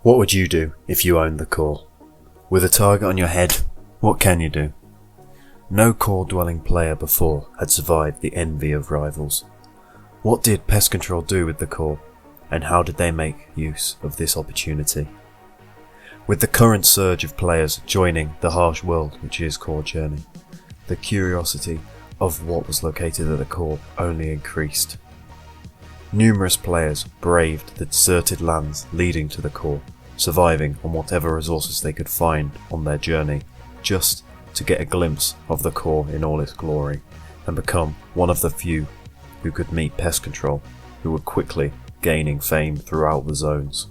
What would you do if you owned the core? With a target on your head, what can you do? No core-dwelling player before had survived the envy of rivals. What did Pest Control do with the core, and how did they make use of this opportunity? With the current surge of players joining the harsh world which is Core Journey, the curiosity of what was located at the core only increased. Numerous players braved the deserted lands leading to the core, surviving on whatever resources they could find on their journey, just to get a glimpse of the core in all its glory, and become one of the few who could meet Pest Control, who were quickly gaining fame throughout the zones.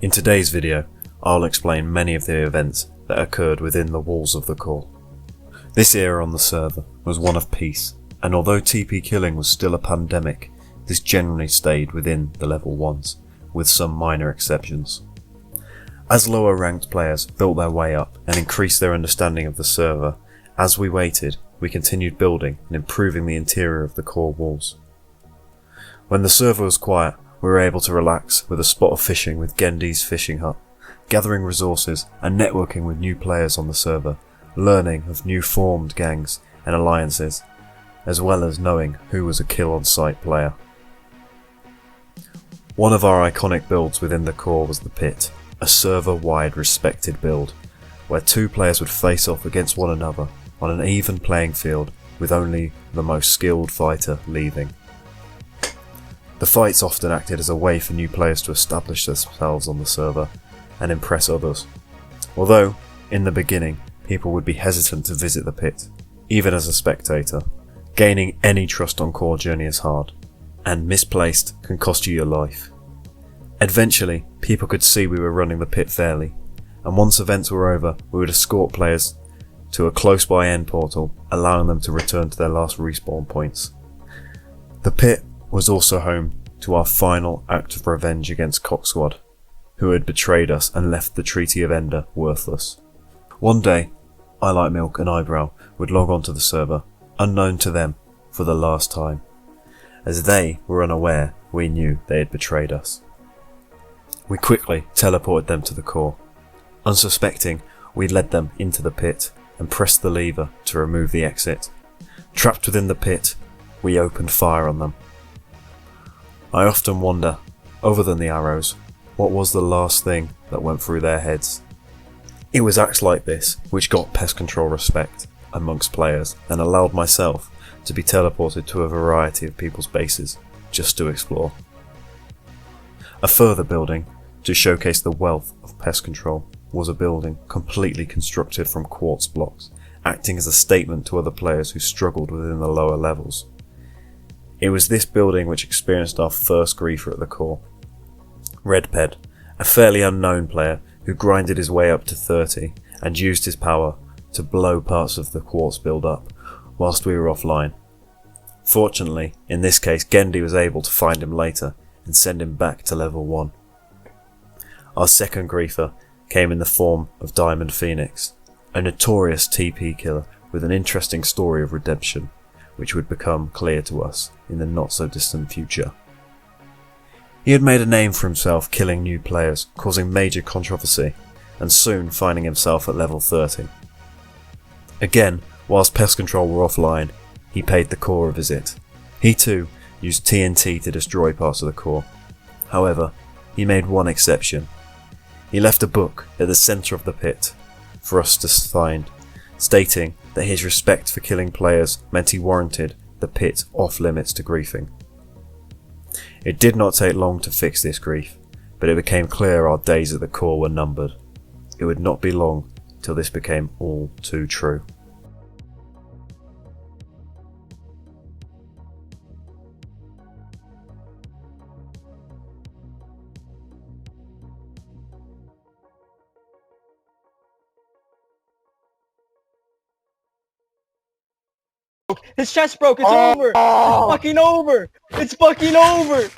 In today's video, I'll explain many of the events that occurred within the walls of the core. This era on the server was one of peace, and although TP killing was still a pandemic, this generally stayed within the level 1s, with some minor exceptions. As lower ranked players built their way up and increased their understanding of the server, as we waited, we continued building and improving the interior of the core walls. When the server was quiet, we were able to relax with a spot of fishing with Gendy's fishing hut, gathering resources and networking with new players on the server, learning of new formed gangs and alliances, as well as knowing who was a kill on sight player. One of our iconic builds within the core was the Pit, a server-wide respected build, where two players would face off against one another on an even playing field with only the most skilled fighter leaving. The fights often acted as a way for new players to establish themselves on the server and impress others, although, in the beginning, people would be hesitant to visit the Pit, even as a spectator. Gaining any trust on Core Journey is hard, and misplaced can cost you your life. Eventually, people could see we were running the Pit fairly, and once events were over, we would escort players to a close-by end portal, allowing them to return to their last respawn points. The Pit was also home to our final act of revenge against Cock Squad, who had betrayed us and left the Treaty of Ender worthless. One day, I Like Milk and Eyebrow would log onto the server, unknown to them, for the last time. As they were unaware, we knew they had betrayed us. We quickly teleported them to the core. Unsuspecting, we led them into the Pit and pressed the lever to remove the exit. Trapped within the Pit, we opened fire on them. I often wonder, other than the arrows, what was the last thing that went through their heads? It was acts like this which got Pest Control respect amongst players and allowed myself to be teleported to a variety of people's bases just to explore. A further building to showcase the wealth of Pest Control was a building completely constructed from quartz blocks, acting as a statement to other players who struggled within the lower levels. It was this building which experienced our first griefer at the core. Redped, a fairly unknown player who grinded his way up to 30 and used his power to blow parts of the quartz build up whilst we were offline. Fortunately, in this case, Gendy was able to find him later and send him back to level 1. Our second griefer came in the form of Diamond Phoenix, a notorious TP killer with an interesting story of redemption, which would become clear to us in the not so distant future. He had made a name for himself killing new players, causing major controversy, and soon finding himself at level 30. Again, whilst Pest Control were offline, he paid the core a visit. He too used TNT to destroy parts of the core. However, he made one exception. He left a book at the centre of the Pit for us to find, stating that his respect for killing players meant he warranted the Pit off limits to griefing. It did not take long to fix this grief, but it became clear our days at the core were numbered. It would not be long till this became all too true. His chest broke. It's over. It's fucking over. It's fucking over.